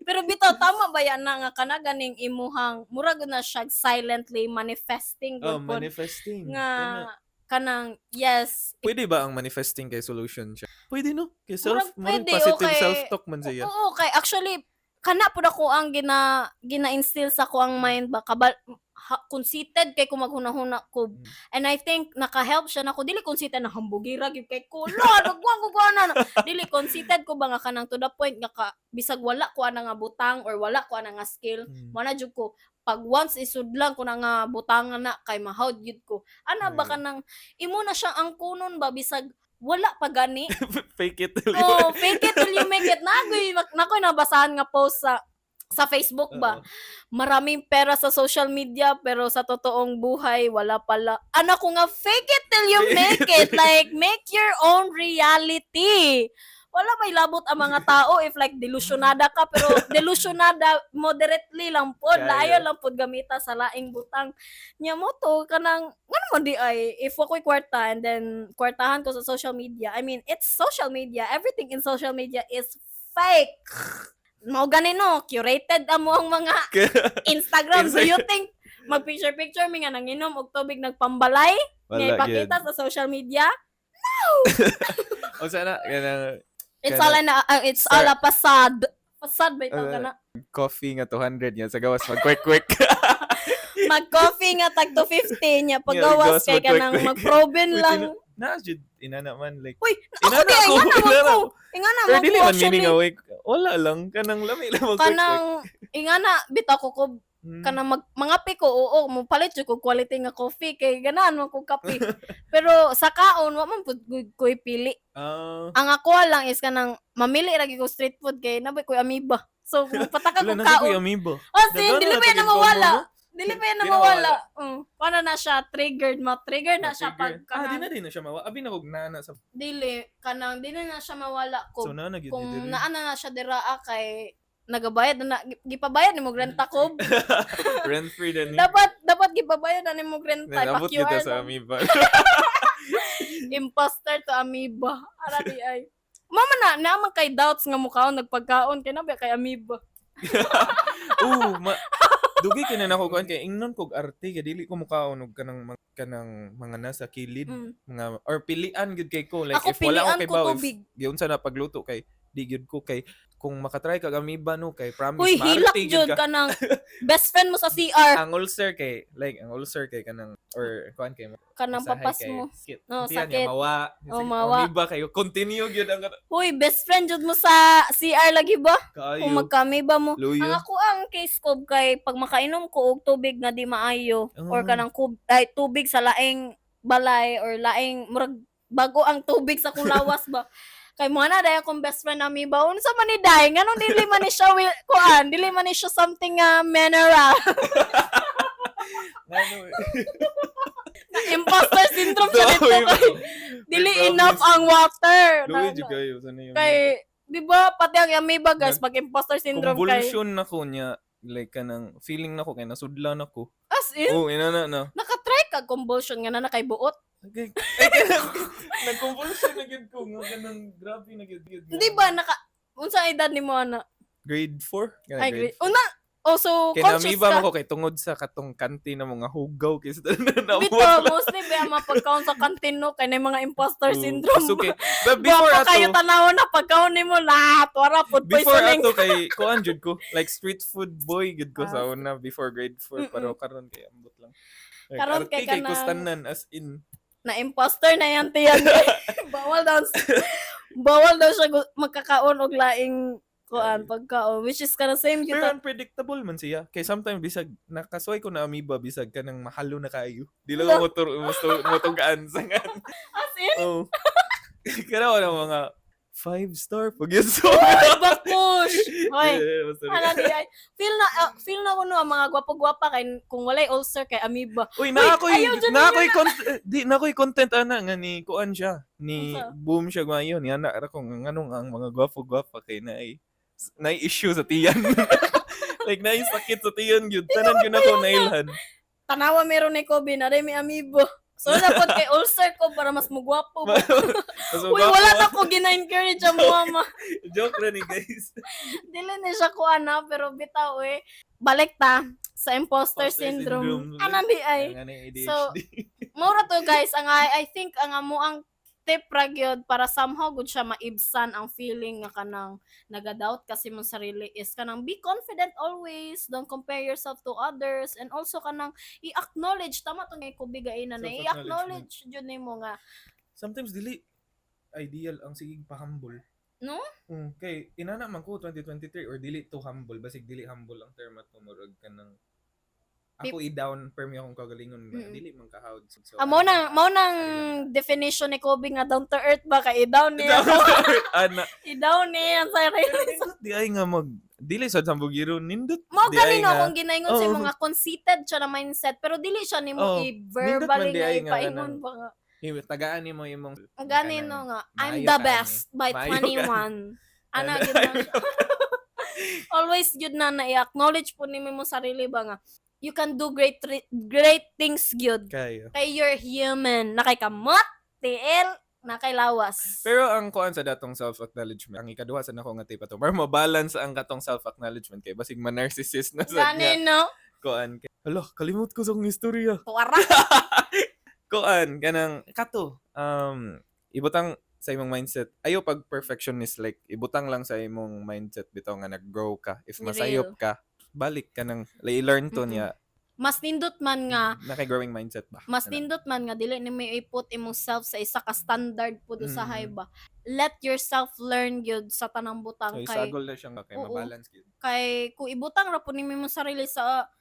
Pero bitaw tama ba yan na nga kana ganing imuhang murag na siya silently manifesting manifesting nga kanang yes. Pwede ba ang manifesting kay solution siya? Pwede no? Kay pwede, positive self-talk man siya. Oo, kay actually kana pud ako ang gina-instill sa ko ang mind ba conceited kay ko maghunahuna ko. And I think naka-help siya nako dili conceited na hambugira gyud kay ko. Nagwang ko na. Dili conceited ko ba nga kanang to the point nga bisag wala ko ana nga butang or wala ko ana nga skill, mo na jud ko pag once isudlan ko na nga butangan na kay mahawd gyud ko. Ana ba kanang imo na siya ang kunon ba bisag wala pa gani. Fake it till you make it. Nakoy nabasahan nga post sa Facebook ba. Maraming pera sa social media pero sa totoong buhay wala pala. Ano ko nga fake it till you make it. Like make your own reality. Wala may labot ang mga tao if like delusionada ka pero delusionada moderately lang pod. Layo lang pod gamita sa laing butang. Nya mo to kanang ngano man di ay if ako'y kwarta and then kwartahan ko sa social media. I mean, it's social media. Everything in social media is fake. Mao ganino, curated amo ang mga Instagram. Do you think mag-picture mi nga nanginom og tubig nagpambalay? Wala ipakita gyud. sa social media. O sana kanang It's Kana- all it's all a facade. Facade ba ito kana? coffee nga 200 niya sa gawas mag-quick. Mag-coffee nga tag 250 niya paggawas gawas kay kanang mag-quick. mag-proben lang. Jud inana man like. Uy, ako Inana di ko, ingana inana man ko. ko. Ingana Pero man dili ko man meaning actually. awake. Wala lang kanang lami lang mag-quick. Kanang ingana bitaw ko kanang mangapi ko oo mo palit jud ko quality nga coffee kay ganahan man ko kape. Pero sa kaon wa man pud ko pili. Ang ako lang is kanang mamili ra gyud ko street food kay naboy ko amoeba. So kung pataka ko wala na ko kaon. amibo. Oh, sin Daghan dili na pa yan to na mawala. gid Dili pa yan na Di na mawala. Paano na siya triggered ma-trigger na siya pag di kanang na siya mawa. Abi na kog nana sa dili kanang dili na siya mawala ko. so na gyud Kung diri. naana na siya diraa kay nagabayad na gipabayad ni mo renta ko. Rent free din. dapat gipabayad na ni mo renta Nabot kita pa-QR sa lang. amiba. Imposter to amoeba. Ara di ay. Mama na naman kay doubts nga mukhaon nagpagkaon kay nabi kay amoeba. Dugi kina nako kuan kay ingnon kog arte kay dili ko mukaon og kanang mga nasa kilid mga or pilian gud kay ko like Ako if wala pilian ko kay ko baw tubig. giunsa na pagluto kay di gud ko kay kung makatry kag amiba no kay promise Uy, hilak maarte jud gud ka. ka ng best friend mo sa CR. Ang ulcer kay kanang or kuan kay Kanang usahay papas kay mo. sakit. No, Tiyan sakit. niya, mawa. Oh, mawa. Amiba kayo continue gyud ang Uy, best friend jud mo sa CR lagi ba? kaayo. Kung magkami ba mo? Luyo. Ang ako ang case ko kay pag makainom ko og tubig nga di maayo or Oh. kanang tubig sa laing balay or laing murag bago ang tubig sa kulawas ba. Kay mo na dayon akong best friend nami ba unsa man ni day nganong dili man ni siya kuan dili man ni siya something mineral. Imposter syndrome siya dito kay dili enough ang water. Luyo jud kayo sa niyo. Kay di ba pati ang amoeba guys pag imposter syndrome kay convulsion na ko niya like kanang feeling na ko kay nasudlan ako. as in Oh, ina na. nakatry ka convulsion nga na kay buot. Okay. Nag-convulsion na gyud ko nga kanang grabe na gyud. Di ba unsa edad nimo ana? Grade 4? Ay great. Una so Kay conscious namiba ka. mo ko kay tungod sa katong kanti na mga hugaw kay sa Bito, mostly ba mapagkaon sa kantin no kay na mga imposter syndrome. Okay. But before Before kayo ato, tanawon na pagkaon nimo lahat wala food before poisoning. ato kay kuan jud ko, like street food boy gud ko sa una before grade 4 pero karon kay ambot lang. Like, Karon arte kay kay kanang- kustanan as in Na imposter na yan tiyan. bawal daw siya magkakaon og laing kuan pagkaon which is kana same pero kita. unpredictable man siya. Kay sometimes bisag nakasway ko na amoeba bisag kanang mahalo na kayo. Di No. lang motogaan sangan. As in, Oh. Kaya wala mga 5-star pag yun so. back-push. Hoy, ana di ay feel na ko no ang mga gwapo-gwapa kay kung walay ulcer kay amoeba. Uy, ayaw dyan na ako'y content ana nga ni kuan siya. Ni Unsa? boom siya ngayon. Ni ana ra ko nga nganong ang mga gwapo-gwapa kay na issue sa tiyan. Like na sakit sa tiyan gyud. Tanan gyud ako nailhan. Tanawa meron ni Kobe na rin may amoeba. So dapat kay ulcer ko para mas mugwapo. Uy, wala na ko gina-encourage ang mama. Joke ra ni guys. Dili na siya ko ana pero bitaw balik ta sa imposter Imposter syndrome. syndrome. Ana di ay. Ang anay ADHD. So, mura to guys ang I think ang amo ang tip ra gyud para somehow gud siya maibsan ang feeling nga kanang naga-doubt kasi mo sarili is kanang be confident always, don't compare yourself to others, and also kanang i-acknowledge tama to ngay ko bigay na i-acknowledge jud nimo nga Sometimes dili ideal ang sigig pa-humble. no? Kay inana man ko 2023 or dili to humble, basig dili humble ang term at tumurag ka ng ako i-down permi akong kagalingon nga dili man kahawd so, Mao nang definition ni Kobe nga down to earth ba kay down niya. ana I-down niya ang sarili. di ay nga mag dili sa sambugiro nindot Mo di ay ganino nga kung ginaingon sa Oo. mga conceited siya na mindset pero dili siya nimo Oo. i-verbally Nindot man di nga ay nga ipaingon ganun. ba nga. tagaan nimo imong Ganino nga I'm maayo the ka best by Maayo ka 21. Ana gid na siya. Always gyud na i-acknowledge po nimo mo sarili ba nga you can do great things gyud. kayo. Kay you're human. Na kay kamot, tiil, na kay lawas. Pero ang kuan sa datong self-acknowledgement, ang ikaduha sa nako nga tip ato, para mabalance ang katong self-acknowledgement kay basig man-narcissist na sa niya Ganino. kuan kay. Hala, kalimot ko sa akong istorya. Tuwara. Kuan kanang kato ibutang sa imong mindset. Ayo pag perfectionist like ibutang lang sa imong mindset bitaw nga nag-grow ka. If masayop Real. ka, balik ka nang learn to Mm-mm. niya. Mas nindot man nga Naka-growing mindset ba? mas Ano? nindot man nga dili ni may iput imong self sa isa ka standard pud usahay Mm. ba. Let yourself learn gyud sa tanang So butang kay isagol na siya nga kay oo, mabalance gyud. kay kung ibutang ra pud nimo imong sarili sa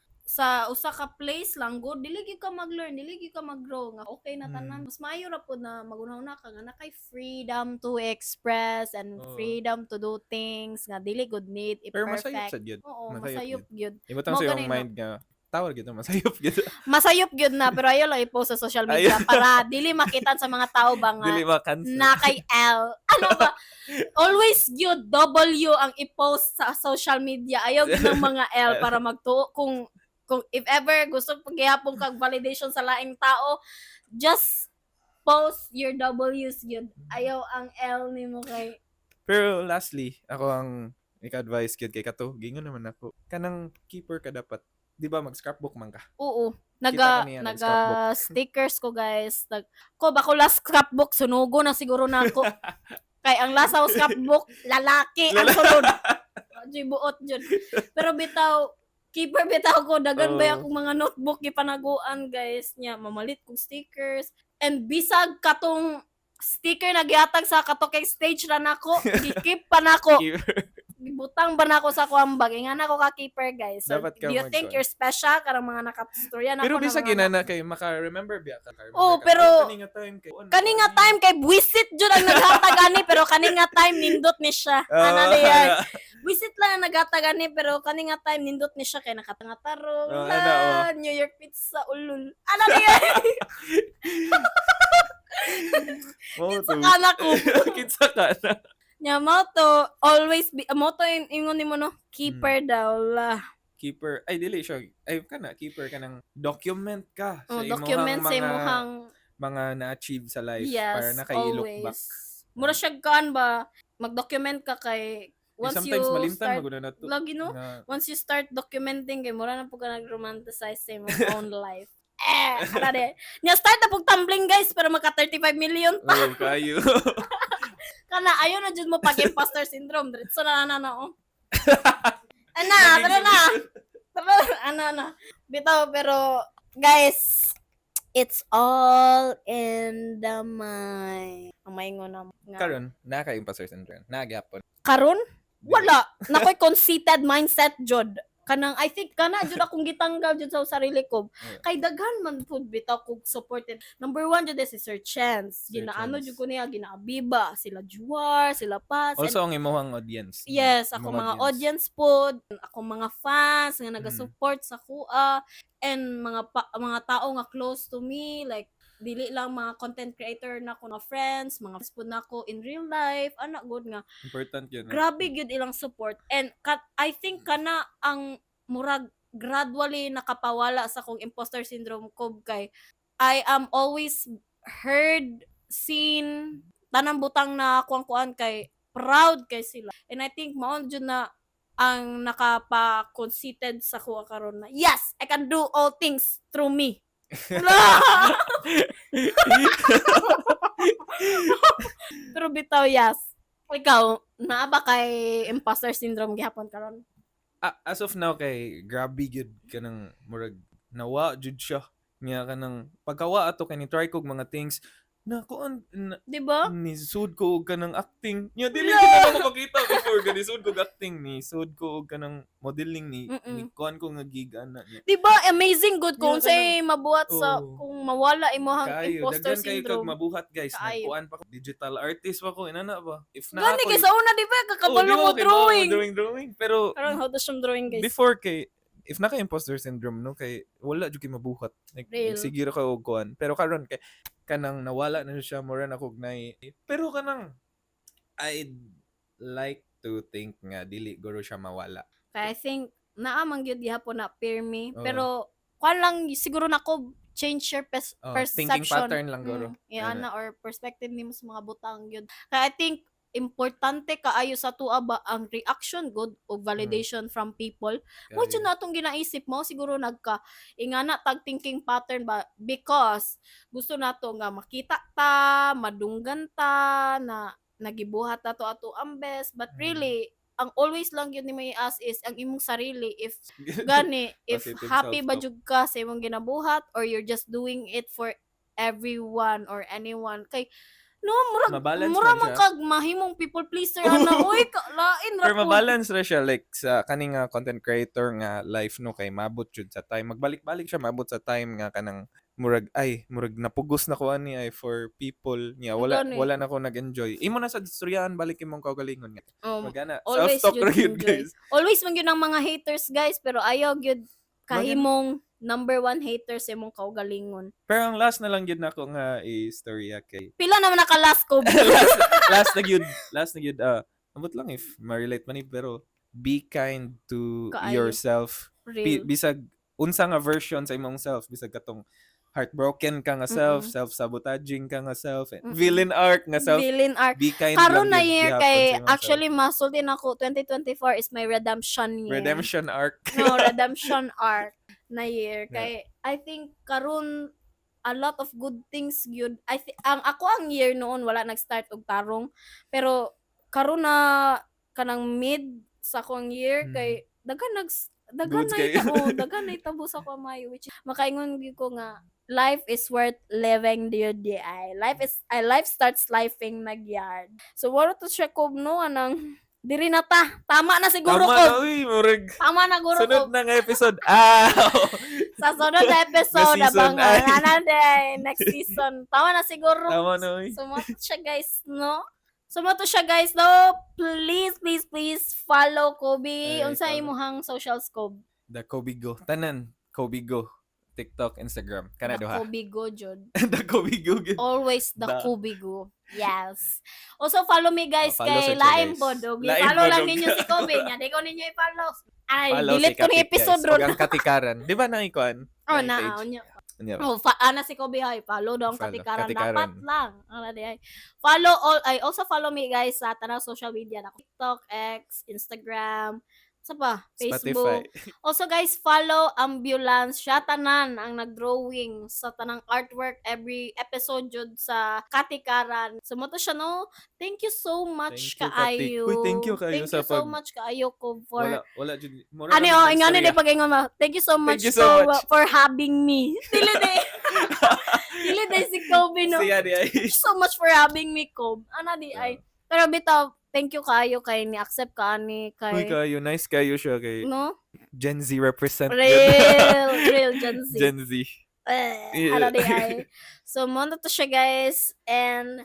usa ka place lang good dili gyud ka mag-learn, dili gyud ka mag-grow nga okay na tanan. Mas maayo ra pud na magunahuna ka nga nakay freedom to express and Oo. freedom to do things nga dili good need Pero masayop i-perfect. sad gyud. Oo, Masayop masayop gyud. Ibutang Mo sa gani imong na mind nga tawag gyud masayop gyud. masayop gyud na pero ayaw lang i-post sa social media Ayaw. para dili makitan sa mga tao ba nga Dili ma-cancel. na kay L. Ano ba? Always gyud W ang i-post sa social media. Ayaw gyud ng mga L para magtuo kung if ever gusto paghihapon kag validation sa laing tao, just post your W's gyud. Ayaw ang L nimo kay Pero lastly, ako ang ika-advise gyud kay kato, gingon naman ako. Kanang keeper ka dapat. Di ba mag-scrapbook man ka? oo. Kita ko niya, Naga stickers ko guys. Ko ba ko last scrapbook sunugo na siguro na ako. Kay ang lasaw scrapbook lalaki ang sulod. Di buot jud. Pero bitaw keeper bitaw ko dagan ba akong mga notebook gipanaguan guys nya mamalit kong stickers and bisag katong sticker na gihatag sa kato kay stage ra nako gikip pa nako gibutang ba nako sa kuang bag nga nako ka keeper guys so, Dapat ka do you think mag-kuan. you're special karang mga nakastorya nako Pero na bisa mga ginana kay maka-remember biya ka. Oo, pero kani nga time kay kani nga time kay buisit jud ang naghatag ani pero kani nga time nindot ni siya ana diyan visit lang ang naghatag ani pero kani nga time nindot ni siya kay nakatangatarong New York pizza ulul ana diyan Kinsa kana ko Kinsa ka na. nya mo to always be mo to ingon nimo no keeper daw la Keeper ay dili siya ay kana keeper ka ng document ka sa imong document sa imong mga na-achieve sa life yes, para naka-look back. Mura siya kaan ba mag-document ka kay once you sometimes malimtan start maguna na to. lagi no Na, once you start documenting kay mura na po ka nag-romanticize sa imong own life ana de nya start na pug tumbling guys pero maka 35 million pa oh, kayo. kana ayo na jud mo pag imposter syndrome diretso na oh ana tara na bitaw pero guys it's all in the mind ang maingon na nga Karon naka-imposter syndrome. Nagyapon. karon wala nakoy conceited mindset jud kanang I think kana jud akong gitanggal jud sa sarili ko kay daghan man pud bitaw kog supported number 1 jud si Sir Chance ginaano jud ko niya ginaabiba sila Juar sila Paz Also ang imong audience. yes ako mga audience pod ako mga fans nga naga-support sa kuha and mga tao nga close to me like dili lang mga content creator na ko na friends mga friends pod nako in real life ana good nga Important yun. grabe gyud ilang support and I think kana ang murag gradually nakapawala sa kong imposter syndrome ko kay I am always heard seen tanang butang na kuan kay proud kay sila and I think mao jud na ang nakapa-conceited sa kuha karon na yes I can do all things through me pero bitaw yes ikaw naa ba kay imposter syndrome gihapon karon As of now kay grabe gyud kanang murag nawa jud siya niya kanang pagkawa ato kay ni try kog mga things na kuan di ba ni sud ko og kanang acting nya dili gyud ako makita before gani sud ko og acting ni sud ko og kanang modeling ni kuan ko nga gig ana niya di ba amazing good kung say mabuhat sa Oh. kung mawala imong kayo imposter daghan kayo kag syndrome mabuhat guys Kayo. nagkuan pa ko digital artist pa ko inana ba if na gani ako kay sa una di ba kakabalo mo drawing pero karon how to show drawing guys before kay if naka imposter syndrome no kay wala jud kay mabuhat like Real. sige ra ka og kuan pero karon kay kanang nawala na siya mura na kog nay pero kanang I'd like to think nga dili guro siya mawala kay I think naa man gyud gihapon na fear me Oo. pero kuan lang siguro nako change your thinking perception pattern lang guro na or perspective nimo sa mga butang gyud kay I think importante kaayo sa tuwa ba ang reaction good o validation from people. Mo jud natong ginaisip mo siguro ingana tag thinking pattern ba because gusto nato nga makita ta, madunggan ta na nagibuhat ato ato ang best but really ang always lang yun ni may ask is ang imong sarili if gani if Positive happy ba self-talk. jud ka sa imong ginabuhat or you're just doing it for everyone or anyone kay no Mabalance mura man man siya. kag mahimong people pleaser ana oy lain ra Pero pud. mabalance ra siya like sa kaning nga content creator nga life no kay mabot jud sa time magbalik-balik siya mabot sa time nga kanang murag napugos na ko ani ay for people niya wala Gani. wala na ko nag-enjoy imo na sa istoryahan balik imong kaugalingon nga magana Always self-talk jud ra yun enjoy. guys Always man gyud ang mga haters guys pero ayaw gyud kahimong number one haters sa imong kaugalingon. pero ang last na lang gyud nako nga istorya kay Pila naman naka last ko. last na gyud ambot lang if ma-relate man ni pero be kind to Kaayo. yourself Real. bisag unsa nga version sa imong self bisag katong heartbroken ka nga self self-sabotaging ka nga self villain arc nga self Villain arc. be kind Karon na lang yun year gihapon kay sa imong actually masulti na ako 2024 is my redemption self. year. redemption arc No, redemption arc na year kay I think karon a lot of good things gyud ang ako ang year noon wala nag-start og tarong pero karon na kanang mid sa akong year kay daghan Goods kayo. daghan na tabo sa ko mayo which makaingon gyud ko nga life is worth living di ay life starts lifing nagyard so wala to siya ko no anang diri na ta tama na siguro tama ko na uy murag tama na guro ko sunod na nga episode sa sunod na episode Na season, ay. abangan na day next season tama na siguro tama na uy sumato siya guys no no please follow Kobe Ay, unsa follow. imong social scope the Kobe Go tanan Kobe Go TikTok Instagram kana the duha Kobe go jud the Kobe Go always the Da. Kobe go yes also follow me guys Follow kay sa siya, Laim guys. Bodog Laim follow lang Bodog. ninyo si Kobe nya di ko ninyo i-follow ay follow delete ko ni Katik, episode guys. ron Ug ang katikaran di ba na ikuan oh Na na page? unya Unya. Oh, ana si Kobe ay follow daw ang Follow. katikaran Katikaran. dapat lang. Ana di ay. Follow all I also follow me guys sa tanang social media na TikTok, X, Instagram, sa pa, Facebook. Spotify Also guys, follow Ambulance. Siya tanan ang nag-drawing sa tanang artwork every episode jud sa Katikaran. So mo to siya no. Thank you so much Thank you, Katik. kaayo. Uy, thank you kayo Thank sa you so pag- much kaayo ko for wala jud mura ano lang oh, ang ingano istorya. di pag-ingon mo. Thank you so much, you so much. for having me. Dili di. Dili di si Kobe no. Siya di ay Thank you so much for having me, Kobe. Ana di ay. Pero bitaw, thank you kayo kay ni-accept ka ani Uy kay kayo nice kayo siya kay no? Gen Z represent Real Gen Z. Gen Z Ano Yeah. di ay. So, mo na to siya guys and